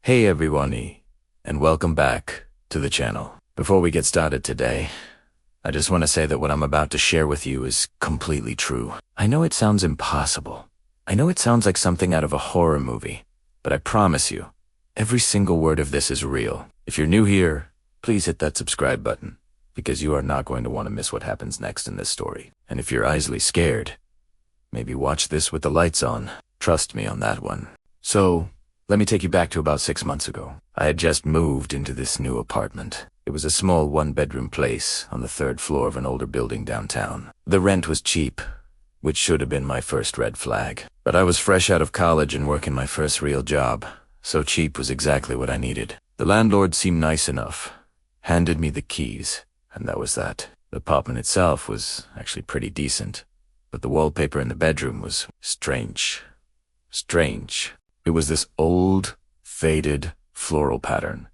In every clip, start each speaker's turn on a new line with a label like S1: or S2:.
S1: Hey everyone, and welcome back to the channel. Before we get started today, I just want to say that what I'm about to share with you is completely true. I know it sounds impossible. I know it sounds like something out of a horror movie, but I promise you, every single word of this is real. If you're new here, please hit that subscribe button, because you are not going to want to miss what happens next in this story. And if you're easily scared, maybe watch this with the lights on. Trust me on that one. So, let me take you back to about 6 months ago. I had just moved into this new apartment. It was a small one-bedroom place on the 3rd floor of an older building downtown. The rent was cheap, which should have been my first red flag. But I was fresh out of college and working my first real job, so cheap was exactly what I needed. The landlord seemed nice enough, handed me the keys, and that was that. The apartment itself was actually pretty decent, but the wallpaper in the bedroom was strange. It was this old, faded, floral pattern,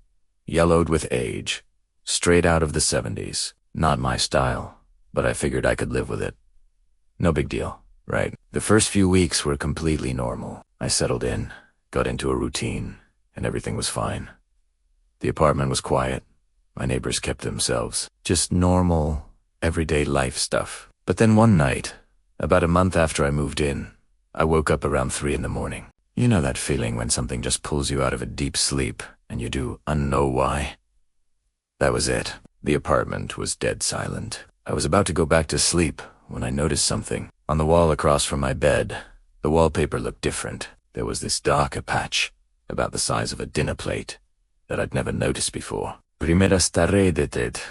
S1: yellowed with age, straight out of the 70s. Not my style, but I figured I could live with it. No big deal, right? The first few weeks were completely normal. I settled in, got into a routine, and everything was fine. The apartment was quiet. My neighbors kept to themselves. Just normal, everyday life stuff. But then one night, about a month after I moved in, I woke up around 3 in the morning. You know that feeling when something just pulls you out of a deep sleep and you do unknow why? That was it. The apartment was dead silent. I was about to go back to sleep when I noticed something. On the wall across from my bed, the wallpaper looked different. There was this darker patch, about the size of a dinner plate, that I'd never noticed before. Primera staré de it,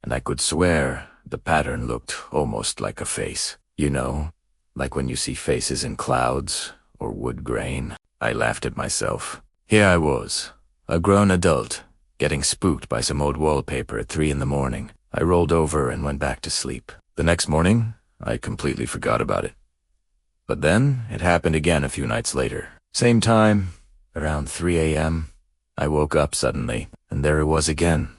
S1: and I could swear the pattern looked almost like a face. You know, like when you see faces in clouds or wood grain. I laughed at myself. Here I was, a grown adult, getting spooked by some old wallpaper at 3 in the morning. I rolled over and went back to sleep. The next morning, I completely forgot about it. But then, it happened again a few nights later. Same time, around 3 a.m., I woke up suddenly, and there it was again,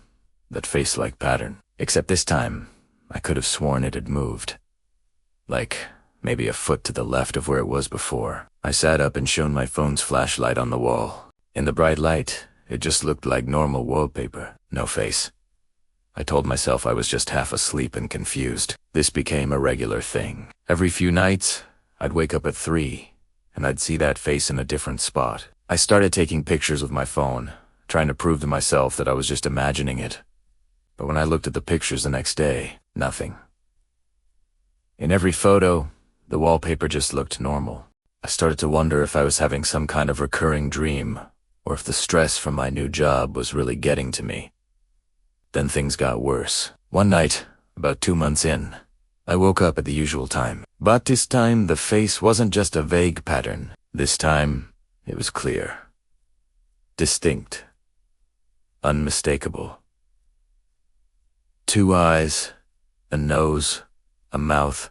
S1: that face-like pattern. Except this time, I could have sworn it had moved. Like, maybe a foot to the left of where it was before. I sat up and shone my phone's flashlight on the wall. In the bright light, it just looked like normal wallpaper. No face. I told myself I was just half asleep and confused. This became a regular thing. Every few nights, I'd wake up at 3, and I'd see that face in a different spot. I started taking pictures with my phone, trying to prove to myself that I was just imagining it. But when I looked at the pictures the next day, nothing. In every photo, the wallpaper just looked normal. I started to wonder if I was having some kind of recurring dream, or if the stress from my new job was really getting to me. Then things got worse. One night, about 2 months in, I woke up at the usual time. But this time, the face wasn't just a vague pattern. This time, it was clear. Distinct. Unmistakable. 2 eyes, a nose, a mouth,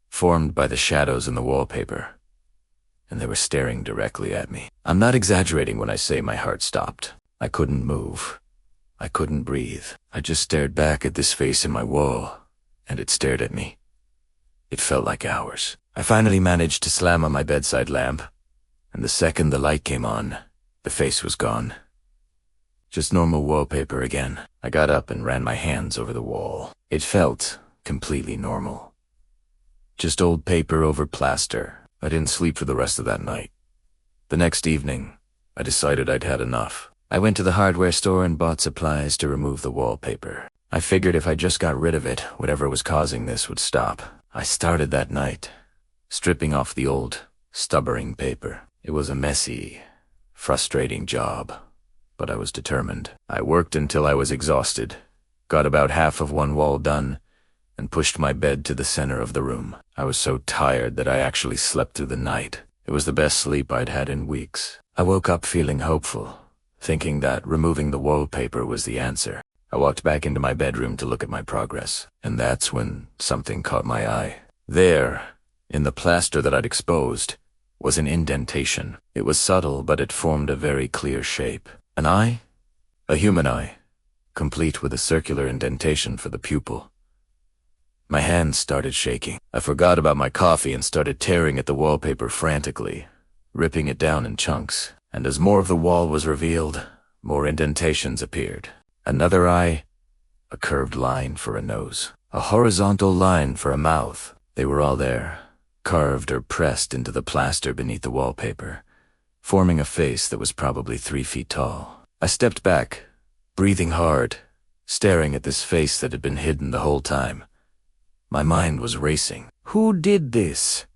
S1: formed by the shadows in the wallpaper, and they were staring directly at me. I'm not exaggerating when I say my heart stopped. I couldn't move. I couldn't breathe. I just stared back at this face in my wall, and it stared at me. It felt like hours. I finally managed to slam on my bedside lamp, and the second the light came on, the face was gone. Just normal wallpaper again. I got up and ran my hands over the wall. It felt completely normal. Just old paper over plaster. I didn't sleep for the rest of that night. The next evening, I decided I'd had enough. I went to the hardware store and bought supplies to remove the wallpaper. I figured if I just got rid of it, whatever was causing this would stop. I started that night, stripping off the old, stubborn paper. It was a messy, frustrating job, but I was determined. I worked until I was exhausted, got about half of one wall done, and pushed my bed to the center of the room. I was so tired that I actually slept through the night. It was the best sleep I'd had in weeks. I woke up feeling hopeful, thinking that removing the wallpaper was the answer. I walked back into my bedroom to look at my progress, and that's when something caught my eye. There, in the plaster that I'd exposed, was an indentation. It was subtle, but it formed a very clear shape. An eye? A human eye, complete with a circular indentation for the pupil. My hands started shaking. I forgot about my coffee and started tearing at the wallpaper frantically, ripping it down in chunks. And as more of the wall was revealed, more indentations appeared. Another eye, a curved line for a nose, a horizontal line for a mouth. They were all there, carved or pressed into the plaster beneath the wallpaper, forming a face that was probably 3 feet tall. I stepped back, breathing hard, staring at this face that had been hidden the whole time. My mind was racing. Who did this?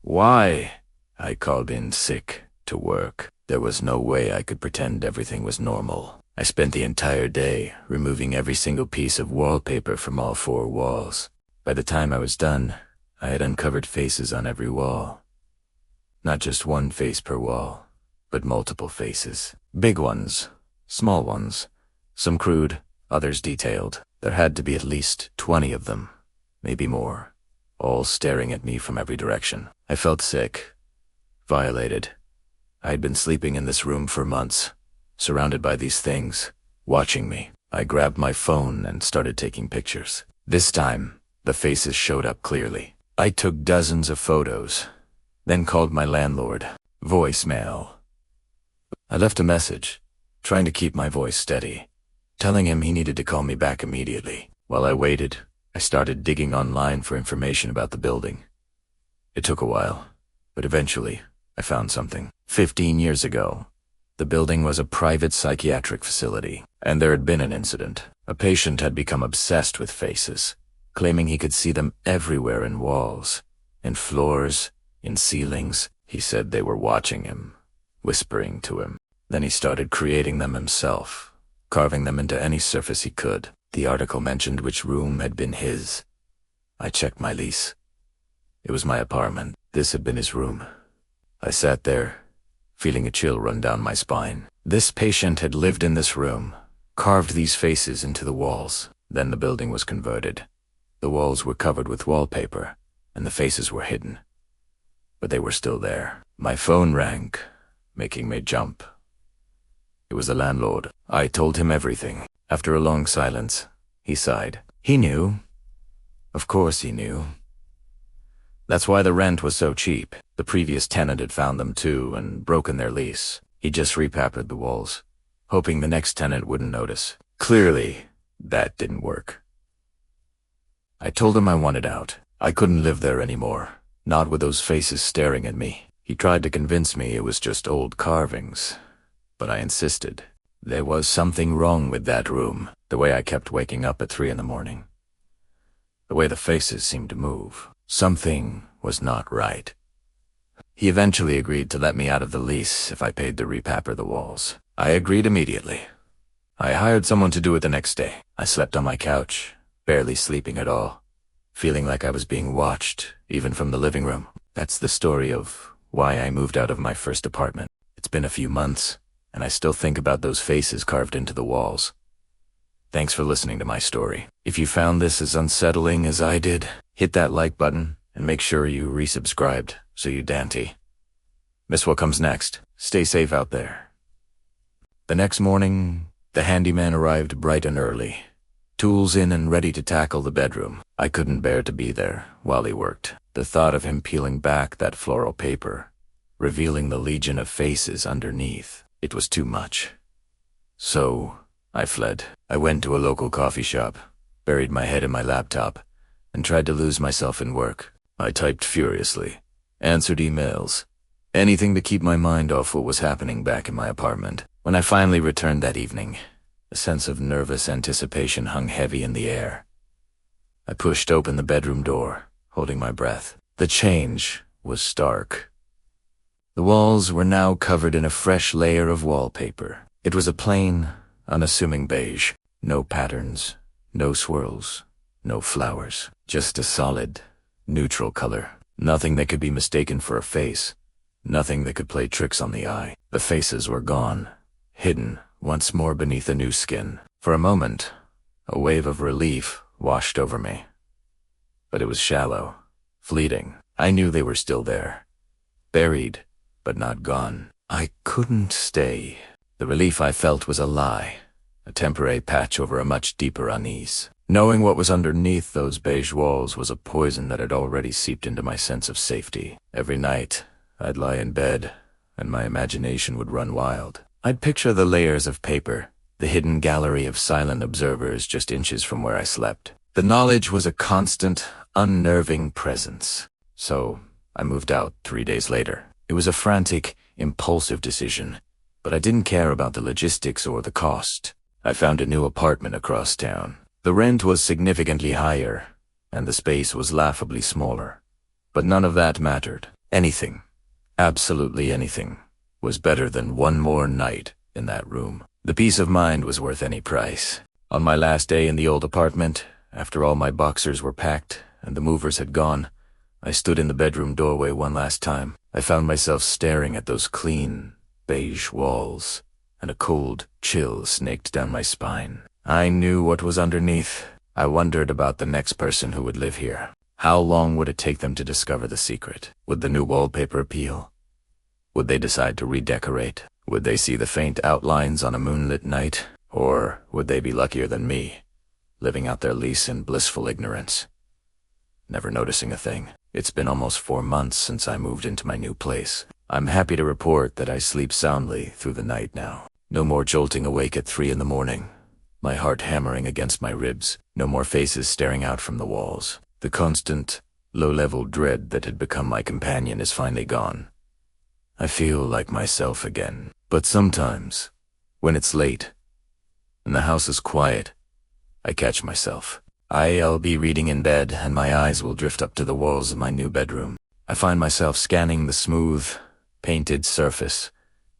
S1: Why? I called in sick to work. There was no way I could pretend everything was normal. I spent the entire day removing every single piece of wallpaper from all 4 walls. By the time I was done, I had uncovered faces on every wall. Not just one face per wall, but multiple faces. Big ones, small ones, some crude, others detailed. There had to be at least 20 of them, maybe more, all staring at me from every direction. I felt sick, violated. I had been sleeping in this room for months, surrounded by these things, watching me. I grabbed my phone and started taking pictures. This time, the faces showed up clearly. I took dozens of photos, then called my landlord. Voicemail. I left a message, trying to keep my voice steady, telling him he needed to call me back immediately. While I waited, I started digging online for information about the building. It took a while, but eventually, I found something. 15 years ago, the building was a private psychiatric facility, and there had been an incident. A patient had become obsessed with faces, claiming he could see them everywhere in walls, in floors, in ceilings. He said they were watching him, whispering to him. Then he started creating them himself, carving them into any surface he could. The article mentioned which room had been his. I checked my lease. It was my apartment. This had been his room. I sat there, feeling a chill run down my spine. This patient had lived in this room, carved these faces into the walls. Then the building was converted. The walls were covered with wallpaper, and the faces were hidden. But they were still there. My phone rang, making me jump. It was the landlord. I told him everything. After a long silence, he sighed. He knew. Of course he knew. That's why the rent was so cheap. The previous tenant had found them too and broken their lease. He just repapered the walls, hoping the next tenant wouldn't notice. Clearly, that didn't work. I told him I wanted out. I couldn't live there anymore, not with those faces staring at me. He tried to convince me it was just old carvings, but I insisted. There was something wrong with that room, the way I kept waking up at 3 in the morning. The way the faces seemed to move. Something was not right. He eventually agreed to let me out of the lease if I paid to repaper the walls. I agreed immediately. I hired someone to do it the next day. I slept on my couch, barely sleeping at all, feeling like I was being watched, even from the living room. That's the story of why I moved out of my first apartment. It's been a few months, and I still think about those faces carved into the walls. Thanks for listening to my story. If you found this as unsettling as I did, hit that like button and make sure you resubscribed so you dante. Miss what comes next. Stay safe out there. The next morning, the handyman arrived bright and early, tools in and ready to tackle the bedroom. I couldn't bear to be there while he worked. The thought of him peeling back that floral paper, revealing the legion of faces underneath, it was too much. So, I fled. I went to a local coffee shop, buried my head in my laptop, and tried to lose myself in work. I typed furiously, answered emails, anything to keep my mind off what was happening back in my apartment. When I finally returned that evening, a sense of nervous anticipation hung heavy in the air. I pushed open the bedroom door, holding my breath. The change was stark. The walls were now covered in a fresh layer of wallpaper. It was a plain, unassuming beige. No patterns, no swirls, no flowers. Just a solid, neutral color. Nothing that could be mistaken for a face. Nothing that could play tricks on the eye. The faces were gone, hidden once more beneath a new skin. For a moment, a wave of relief washed over me. But it was shallow, fleeting. I knew they were still there. Buried, but not gone. I couldn't stay. The relief I felt was a lie, a temporary patch over a much deeper unease. Knowing what was underneath those beige walls was a poison that had already seeped into my sense of safety. Every night, I'd lie in bed, and my imagination would run wild. I'd picture the layers of paper, the hidden gallery of silent observers just inches from where I slept. The knowledge was a constant, unnerving presence. So I moved out 3 days later. It was a frantic, impulsive decision, but I didn't care about the logistics or the cost. I found a new apartment across town. The rent was significantly higher, and the space was laughably smaller. But none of that mattered. Anything, absolutely anything, was better than one more night in that room. The peace of mind was worth any price. On my last day in the old apartment, after all my boxers were packed and the movers had gone, I stood in the bedroom doorway one last time. I found myself staring at those clean, beige walls, and a cold chill snaked down my spine. I knew what was underneath. I wondered about the next person who would live here. How long would it take them to discover the secret? Would the new wallpaper appeal? Would they decide to redecorate? Would they see the faint outlines on a moonlit night? Or would they be luckier than me, living out their lease in blissful ignorance, never noticing a thing? It's been almost 4 months since I moved into my new place. I'm happy to report that I sleep soundly through the night now. No more jolting awake at 3 in the morning, my heart hammering against my ribs. No more faces staring out from the walls. The constant, low-level dread that had become my companion is finally gone. I feel like myself again. But sometimes, when it's late, and the house is quiet, I catch myself. I'll be reading in bed, and my eyes will drift up to the walls of my new bedroom. I find myself scanning the smooth, painted surface,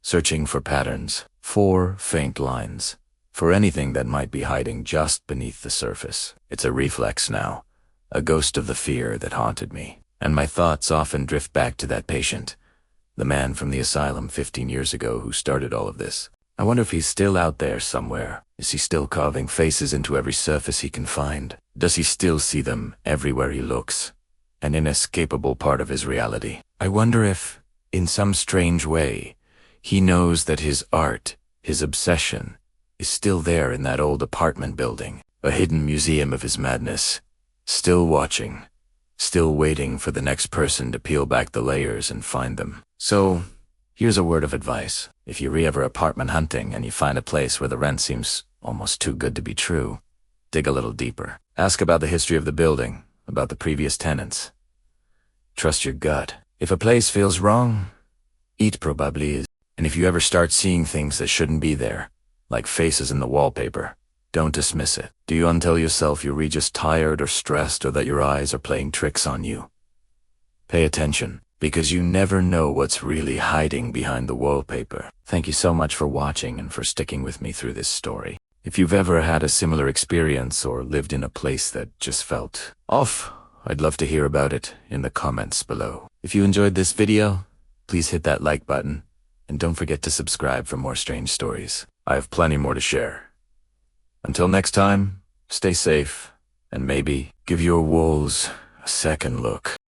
S1: searching for patterns, for faint lines, for anything that might be hiding just beneath the surface. It's a reflex now, a ghost of the fear that haunted me. And my thoughts often drift back to that patient, the man from the asylum 15 years ago who started all of this. I wonder if he's still out there somewhere. Is he still carving faces into every surface he can find? Does he still see them everywhere he looks? An inescapable part of his reality. I wonder if, in some strange way, he knows that his art, his obsession, is still there in that old apartment building, a hidden museum of his madness, still watching, still waiting for the next person to peel back the layers and find them. So, here's a word of advice. If you're ever apartment hunting and you find a place where the rent seems almost too good to be true, dig a little deeper. Ask about the history of the building, about the previous tenants. Trust your gut. If a place feels wrong, it probably is. And if you ever start seeing things that shouldn't be there, like faces in the wallpaper, don't dismiss it. Do you untell yourself you're just tired or stressed, or that your eyes are playing tricks on you? Pay attention, because you never know what's really hiding behind the wallpaper. Thank you so much for watching and for sticking with me through this story. If you've ever had a similar experience or lived in a place that just felt off, I'd love to hear about it in the comments below. If you enjoyed this video, please hit that like button, and don't forget to subscribe for more strange stories. I have plenty more to share. Until next time, stay safe, and maybe give your walls a second look.